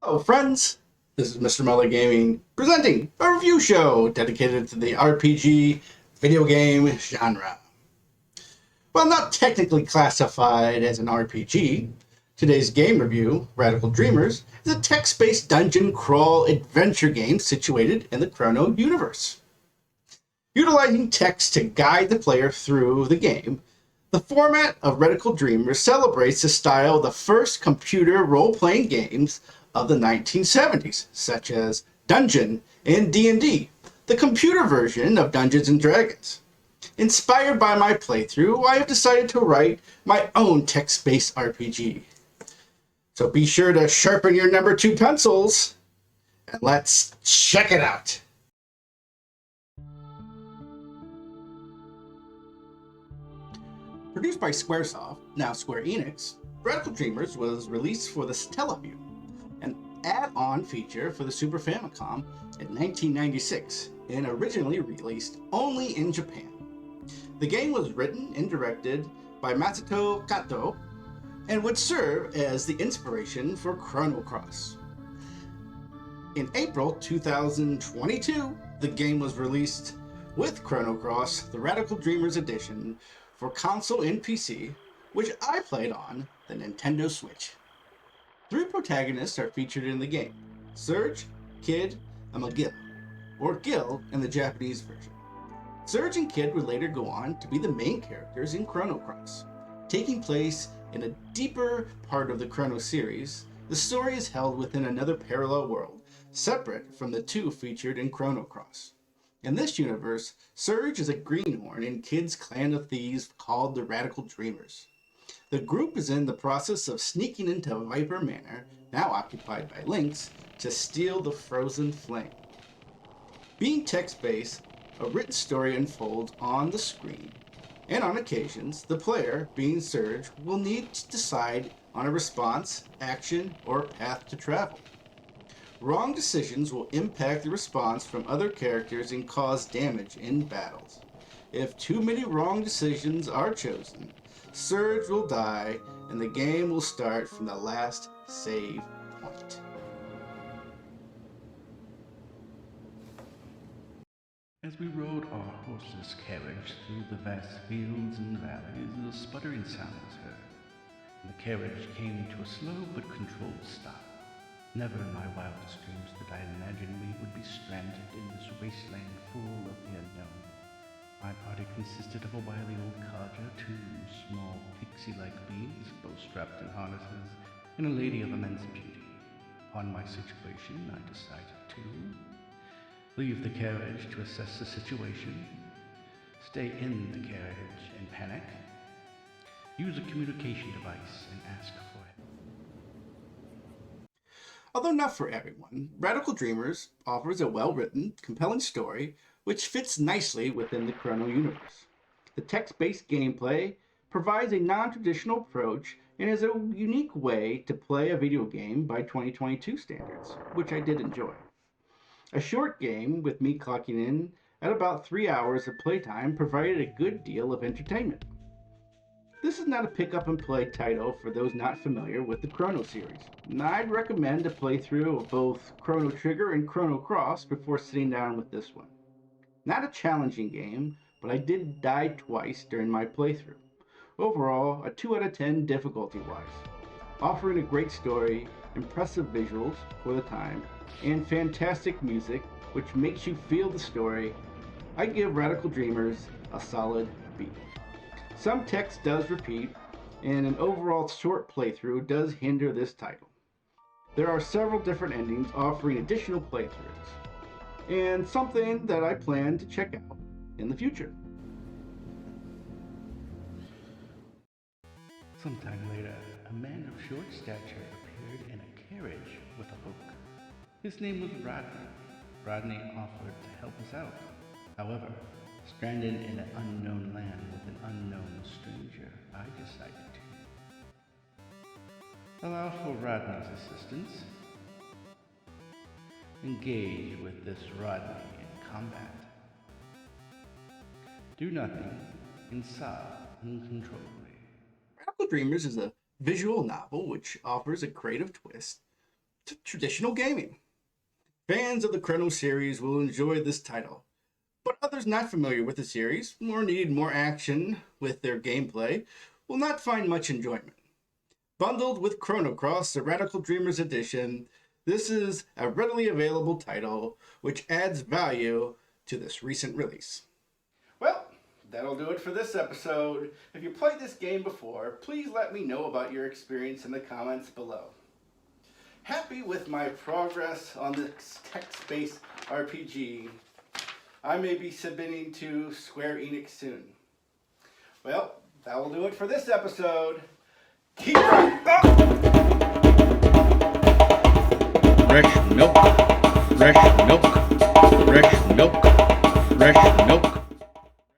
Hello, friends. This is Mr. Mullet Gaming presenting a review show dedicated to the RPG video game genre. While not technically classified as an RPG, today's game review, Radical Dreamers, is a text-based dungeon crawl adventure game situated in the Chrono universe. Utilizing text to guide the player through the game, the format of Radical Dreamers celebrates the style of the first computer role-playing games of the 1970s, such as Dungeon and D&D, the computer version of Dungeons and Dragons. Inspired by my playthrough, I have decided to write my own text-based RPG. So be sure to sharpen your number 2 pencils, and let's check it out. Produced by Squaresoft, now Square Enix, Radical Dreamers was released for the Satellaview, an add-on feature for the Super Famicom in 1996, and originally released only in Japan. The game was written and directed by Masato Kato, and would serve as the inspiration for Chrono Cross. In April 2022, the game was released with Chrono Cross, the Radical Dreamers Edition, for console and PC, which I played on the Nintendo Switch. 3 protagonists are featured in the game: Surge, Kid, and McGill, or Gil in the Japanese version. Surge and Kid would later go on to be the main characters in Chrono Cross. Taking place in a deeper part of the Chrono series, the story is held within another parallel world, separate from the 2 featured in Chrono Cross. In this universe, Surge is a greenhorn in Kid's clan of thieves called the Radical Dreamers. The group is in the process of sneaking into Viper Manor, now occupied by Lynx, to steal the Frozen Flame. Being text-based, a written story unfolds on the screen, and on occasions, the player, being Surge, will need to decide on a response, action, or path to travel. Wrong decisions will impact the response from other characters and cause damage in battles. If too many wrong decisions are chosen, Surge will die and the game will start from the last save point. As we rode our horseless carriage through the vast fields and valleys, a sputtering sound was heard, and the carriage came to a slow but controlled stop. Never in my wildest dreams did I imagine we would be stranded in this wasteland full of the unknown. My party consisted of a wily old codger, 2 small pixie-like beings, both strapped in harnesses, and a lady of immense beauty. Upon my situation, I decided to leave the carriage to assess the situation, stay in the carriage and panic, use a communication device, and ask for help. Although not for everyone, Radical Dreamers offers a well-written, compelling story which fits nicely within the Chrono universe. The text-based gameplay provides a non-traditional approach and is a unique way to play a video game by 2022 standards, which I did enjoy. A short game with me clocking in at about 3 hours of playtime provided a good deal of entertainment. This is not a pick-up-and-play title for those not familiar with the Chrono series. I'd recommend a playthrough of both Chrono Trigger and Chrono Cross before sitting down with this one. Not a challenging game, but I did die twice during my playthrough. Overall, a 2 out of 10 difficulty-wise. Offering a great story, impressive visuals for the time, and fantastic music which makes you feel the story, I give Radical Dreamers a solid B. Some text does repeat, and an overall short playthrough does hinder this title. There are several different endings offering additional playthroughs, and something that I plan to check out in the future. Sometime later, a man of short stature appeared in a carriage with a hook. His name was Rodney. Rodney offered to help us out. However, stranded in an unknown land with an unknown stranger, I decided to allow for Rodney's assistance. Engage with this Rodney in combat. Do nothing and sob uncontrollably. Radical Dreamers is a visual novel which offers a creative twist to traditional gaming. Fans of the Chrono series will enjoy this title, but others not familiar with the series or need more action with their gameplay will not find much enjoyment. Bundled with Chrono Cross, the Radical Dreamers Edition, this is a readily available title which adds value to this recent release. Well, that'll do it for this episode. If you played this game before, please let me know about your experience in the comments below. Happy with my progress on this text-based RPG. I may be submitting to Square Enix soon. Well, that will do it for this episode. Keep running. Fresh milk, fresh milk, fresh milk, fresh milk.